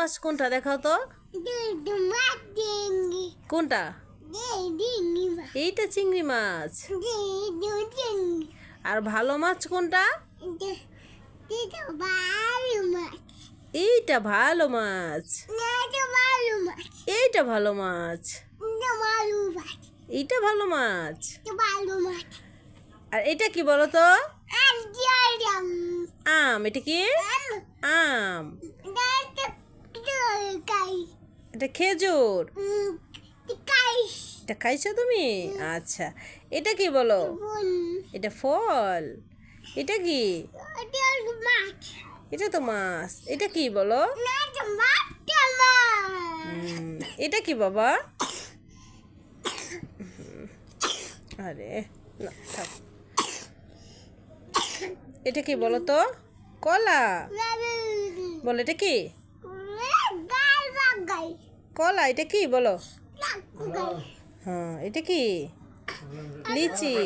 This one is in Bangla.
মাছ কোনটা দেখাও তো? কোনটা? এইটা চিংড়ি মাছ। আর ভালো মাছ কোনটা? এইটা ভালো মাছ। এইটা ভালো মাছ। এইটা ভালো মাছ। আর এটা কি বলো তো? আম। এটা কি? আম। এটা খেজুর। এটা খাইছো তুমি? আচ্ছা, এটা কি বলো? এটা ফল। এটা কি? এটা তো মাছ। এটা কি বলো? এটা কি বাবা? আরে না, থাক। এটা কি বলো তো? কলা। বলো এটা কি? কলা। এটা কি বলো? হ্যাঁ, এটা কি? লিচি।